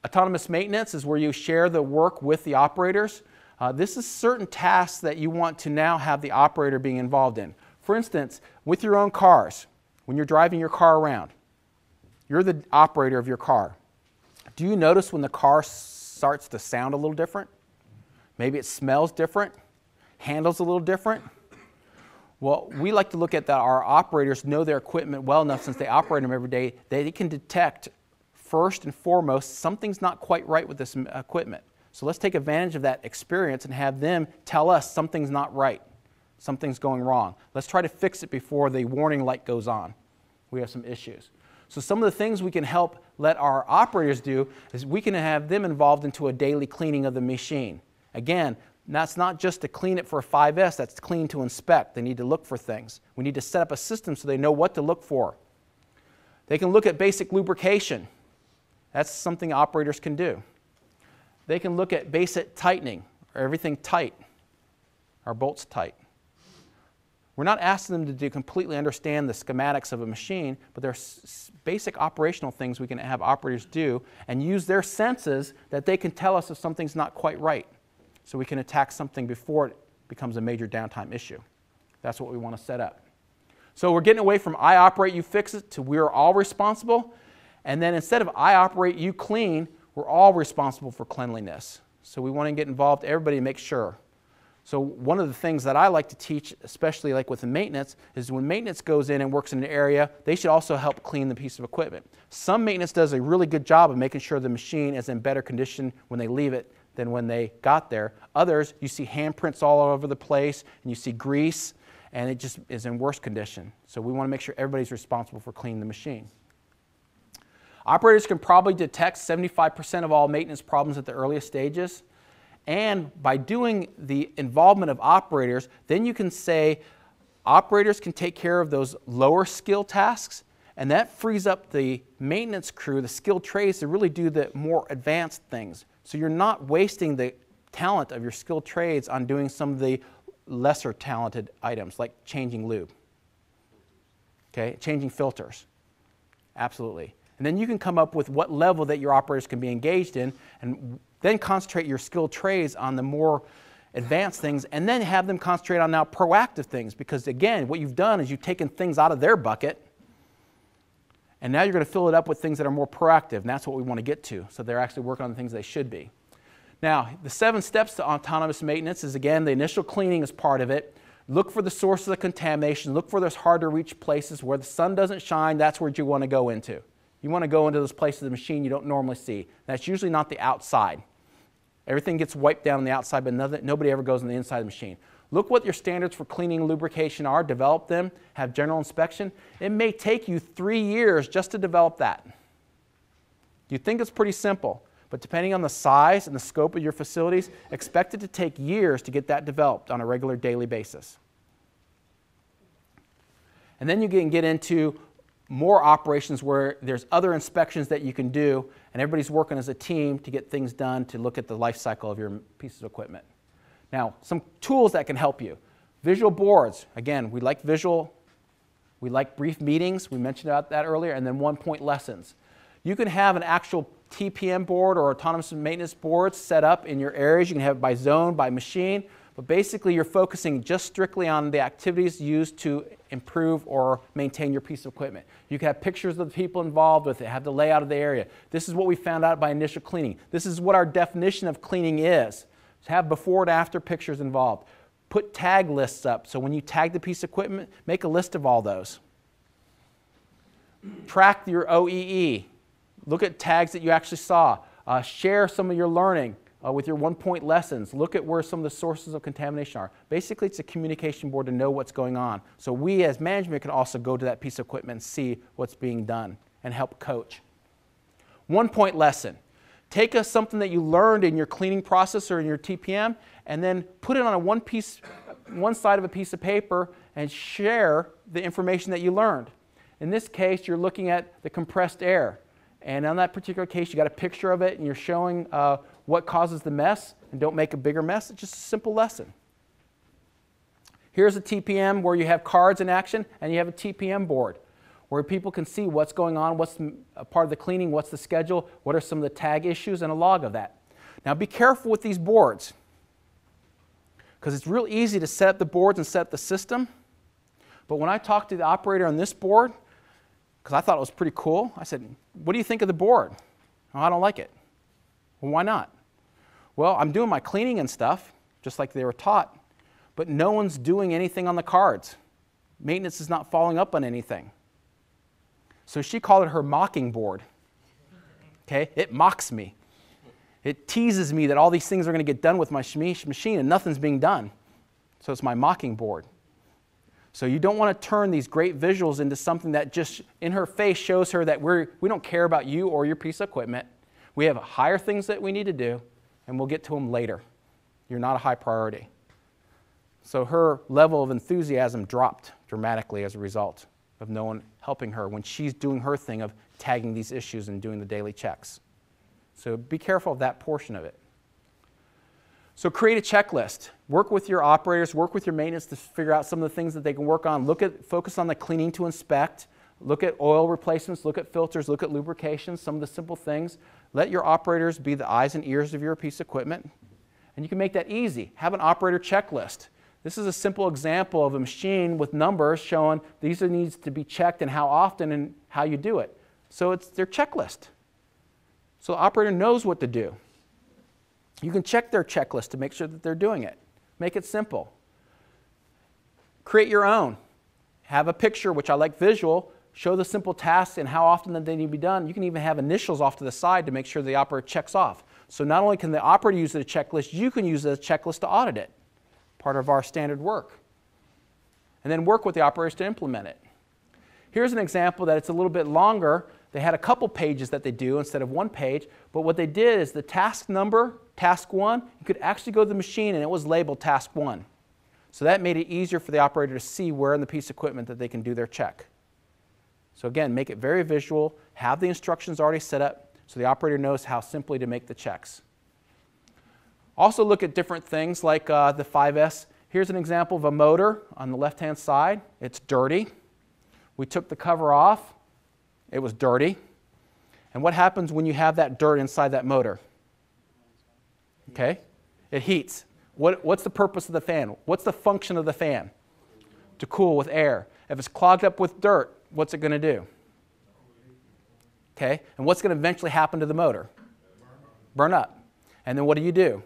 Autonomous maintenance is where you share the work with the operators. This is certain tasks that you want to now have the operator being involved in. For instance, with your own cars, when you're driving your car around, you're the operator of your car. Do you notice when the car starts to sound a little different? Maybe it smells different, handles a little different. Well, we like to look at that our operators know their equipment well enough, since they operate them every day, they can detect first and foremost something's not quite right with this equipment. So let's take advantage of that experience and have them tell us something's not right, something's going wrong. Let's try to fix it before the warning light goes on. We have some issues. So some of the things we can help let our operators do is we can have them involved into a daily cleaning of the machine. Again, that's not just to clean it for a 5S, that's clean to inspect. They need to look for things. We need to set up a system so they know what to look for. They can look at basic lubrication. That's something operators can do. They can look at basic tightening. Are everything tight? Are bolts tight? We're not asking them to completely understand the schematics of a machine, but there are basic operational things we can have operators do and use their senses that they can tell us if something's not quite right, so we can attack something before it becomes a major downtime issue. That's what we want to set up. So we're getting away from I operate, you fix it, to we're all responsible. And then instead of I operate, you clean, we're all responsible for cleanliness. So we want to get involved, everybody, make sure. So one of the things that I like to teach, especially like with the maintenance, is when maintenance goes in and works in an area, they should also help clean the piece of equipment. Some maintenance does a really good job of making sure the machine is in better condition when they leave it than when they got there. Others, you see handprints all over the place, and you see grease, and it just is in worse condition. So we want to make sure everybody's responsible for cleaning the machine. Operators can probably detect 75% of all maintenance problems at the earliest stages. And by doing the involvement of operators, then you can say operators can take care of those lower skill tasks, and that frees up the maintenance crew, the skilled trades, to really do the more advanced things. So you're not wasting the talent of your skilled trades on doing some of the lesser talented items like changing lube, okay, changing filters. Absolutely. And then you can come up with what level that your operators can be engaged in, and then concentrate your skilled trades on the more advanced things, and then have them concentrate on now proactive things. Because again, what you've done is you've taken things out of their bucket, and now you're going to fill it up with things that are more proactive, and that's what we want to get to. So they're actually working on the things they should be. Now, the 7 steps to autonomous maintenance is, again, the initial cleaning is part of it. Look for the sources of contamination. Look for those hard to reach places where the sun doesn't shine. That's where you want to go into. You want to go into those places of the machine you don't normally see. That's usually not the outside. Everything gets wiped down on the outside, but nobody ever goes on the inside of the machine. Look what your standards for cleaning and lubrication are, develop them, have general inspection. It may take you 3 years just to develop that. You think it's pretty simple, but depending on the size and the scope of your facilities, expect it to take years to get that developed on a regular daily basis. And then you can get into more operations where there's other inspections that you can do, and everybody's working as a team to get things done, to look at the life cycle of your pieces of equipment. Now, some tools that can help you. Visual boards. Again, we like visual. We like brief meetings. We mentioned about that earlier. And then one-point lessons. You can have an actual TPM board or autonomous maintenance board set up in your areas. You can have it by zone, by machine. But basically, you're focusing just strictly on the activities used to improve or maintain your piece of equipment. You can have pictures of the people involved with it, have the layout of the area. This is what we found out by initial cleaning. This is what our definition of cleaning is. Have before and after pictures involved. Put tag lists up, so when you tag the piece of equipment, make a list of all those. Track your OEE. Look at tags that you actually saw. Share some of your learning with your one-point lessons. Look at where some of the sources of contamination are. Basically, it's a communication board to know what's going on. So we as management can also go to that piece of equipment and see what's being done and help coach. One-point lesson. Take something that you learned in your cleaning process or in your TPM, and then put it on one side of a piece of paper and share the information that you learned. In this case, you're looking at the compressed air. And on that particular case, you got a picture of it, and you're showing what causes the mess, and don't make a bigger mess. It's just a simple lesson. Here's a TPM where you have cards in action, and you have a TPM board. where people can see what's going on, what's a part of the cleaning, what's the schedule, what are some of the tag issues, and a log of that. Now be careful with these boards, because it's real easy to set up the boards and set up the system. But when I talked to the operator on this board, because I thought it was pretty cool, I said, what do you think of the board? Oh, I don't like it. Well, why not? Well, I'm doing my cleaning and stuff, just like they were taught, but no one's doing anything on the cards. Maintenance is not following up on anything. So she called it her mocking board. Okay? It mocks me. It teases me that all these things are going to get done with my machine and nothing's being done. So it's my mocking board. So you don't want to turn these great visuals into something that just in her face shows her that we don't care about you or your piece of equipment. We have higher things that we need to do, and we'll get to them later. You're not a high priority. So her level of enthusiasm dropped dramatically as a result of no one helping her when she's doing her thing of tagging these issues and doing the daily checks. So be careful of that portion of it. So create a checklist. Work with your operators, work with your maintenance to figure out some of the things that they can work on. Focus on the cleaning to inspect. Look at oil replacements, look at filters, look at lubrication, some of the simple things. Let your operators be the eyes and ears of your piece of equipment. And you can make that easy. Have an operator checklist. This is a simple example of a machine with numbers showing these needs to be checked and how often and how you do it. So it's their checklist. So the operator knows what to do. You can check their checklist to make sure that they're doing it. Make it simple. Create your own. Have a picture, which I like visual. Show the simple tasks and how often that they need to be done. You can even have initials off to the side to make sure the operator checks off. So not only can the operator use the checklist, you can use the checklist to audit it. Part of our standard work. And then work with the operators to implement it. Here's an example that it's a little bit longer. They had a couple pages that they do instead of one page, but what they did is the task number, task 1, you could actually go to the machine and it was labeled task 1. So that made it easier for the operator to see where in the piece of equipment that they can do their check. So again, make it very visual, have the instructions already set up so the operator knows how simply to make the checks. Also look at different things like the 5S. Here's an example of a motor on the left-hand side. It's dirty. We took the cover off. It was dirty. And what happens when you have that dirt inside that motor? Okay? It heats. What's the purpose of the fan? What's the function of the fan? To cool with air. If it's clogged up with dirt, what's it going to do? Okay? And what's going to eventually happen to the motor? Burn up. And then what do?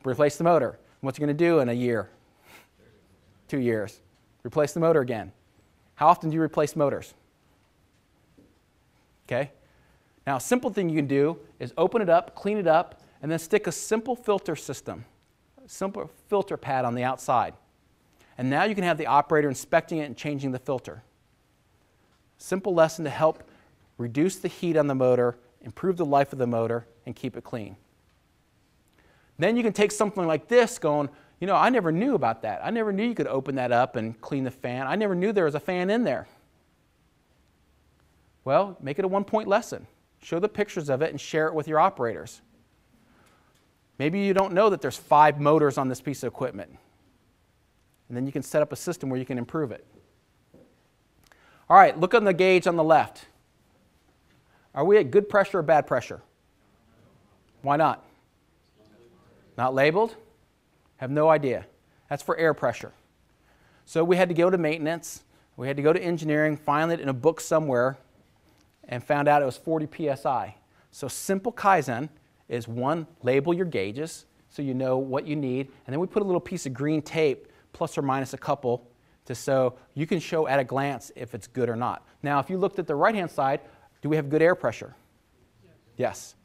Replace the motor. What's it going to do in a year? 2 years. Replace the motor again. How often do you replace motors? Okay? Now, a simple thing you can do is open it up, clean it up, and then stick a simple filter system, a simple filter pad on the outside. And now you can have the operator inspecting it and changing the filter. Simple lesson to help reduce the heat on the motor, improve the life of the motor, and keep it clean. Then you can take something like this going, you know, I never knew about that. I never knew you could open that up and clean the fan. I never knew there was a fan in there. Well, make it a one-point lesson. Show the pictures of it and share it with your operators. Maybe you don't know that there's 5 motors on this piece of equipment. And then you can set up a system where you can improve it. All right, look on the gauge on the left. Are we at good pressure or bad pressure? Why not? Not labeled? Have no idea. That's for air pressure. So we had to go to maintenance. We had to go to engineering, find it in a book somewhere, and found out it was 40 psi. So simple Kaizen is 1, label your gauges so you know what you need, and then we put a little piece of green tape, plus or minus a couple, so you can show at a glance if it's good or not. Now, if you looked at the right-hand side, do we have good air pressure? Yes.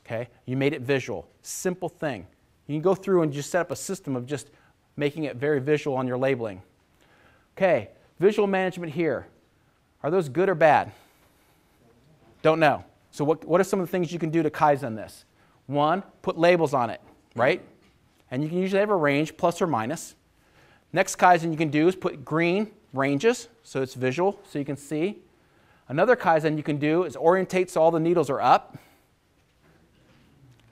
Okay. You made it visual. Simple thing. You can go through and just set up a system of just making it very visual on your labeling. Okay. Visual management here. Are those good or bad? Don't know. So what are some of the things you can do to Kaizen this? 1, put labels on it, right? And you can usually have a range, plus or minus. Next Kaizen you can do is put green ranges, so it's visual, so you can see. Another Kaizen you can do is orientate so all the needles are up.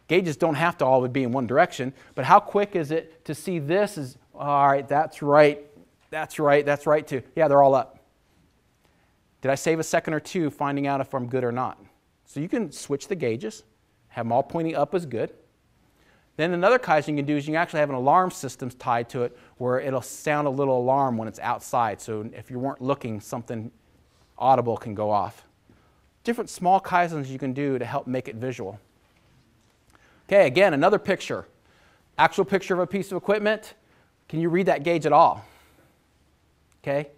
Gauges don't have to all be in one direction, but how quick is it to see this is, all right, that's right, that's right, that's right too. Yeah, they're all up. Did I save a second or two finding out if I'm good or not? So you can switch the gauges, have them all pointing up as good. Then another Kaizen you can do is you can actually have an alarm system tied to it where it'll sound a little alarm when it's outside. So if you weren't looking, something audible can go off. Different small Kaizens you can do to help make it visual. Okay, again, another picture. Actual picture of a piece of equipment. Can you read that gauge at all? Okay.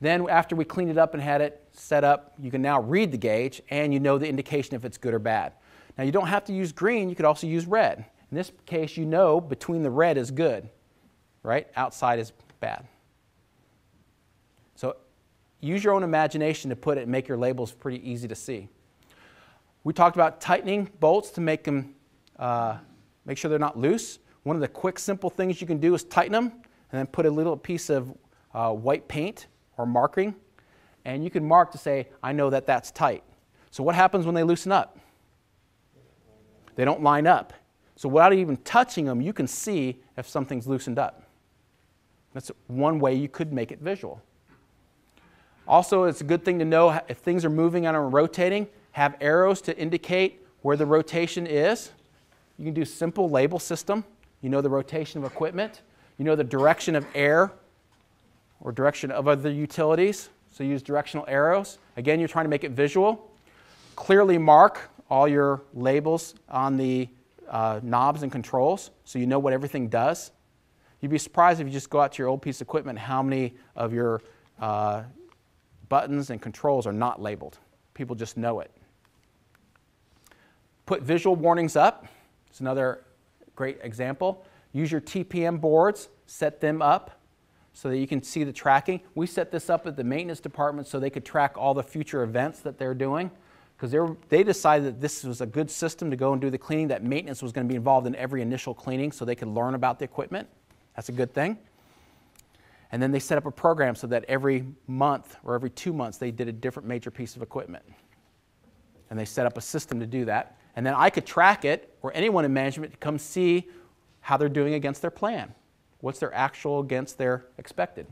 Then after we cleaned it up and had it set up, you can now read the gauge and you know the indication if it's good or bad. Now you don't have to use green, you could also use red. In this case, you know between the red is good, right? Outside is bad. So use your own imagination to put it and make your labels pretty easy to see. We talked about tightening bolts to make them, make sure they're not loose. One of the quick, simple things you can do is tighten them and then put a little piece of white paint or marking, and you can mark to say, I know that that's tight. So what happens when they loosen up? They don't line up. So without even touching them, you can see if something's loosened up. That's one way you could make it visual. Also, it's a good thing to know if things are moving and are rotating, have arrows to indicate where the rotation is. You can do simple label system. You know the rotation of equipment. You know the direction of air or direction of other utilities. So use directional arrows. Again, you're trying to make it visual. Clearly mark all your labels on the knobs and controls so you know what everything does. You'd be surprised if you just go out to your old piece of equipment how many of your buttons and controls are not labeled. People just know it. Put visual warnings up. It's another great example. Use your TPM boards, set them up so that you can see the tracking. We set this up at the maintenance department so they could track all the future events that they're doing, because they decided that this was a good system to go and do the cleaning, that maintenance was going to be involved in every initial cleaning so they could learn about the equipment. That's a good thing. And then they set up a program so that every month or every 2 months they did a different major piece of equipment. And they set up a system to do that. And then I could track it, or anyone in management could come see how they're doing against their plan. What's their actual against their expected.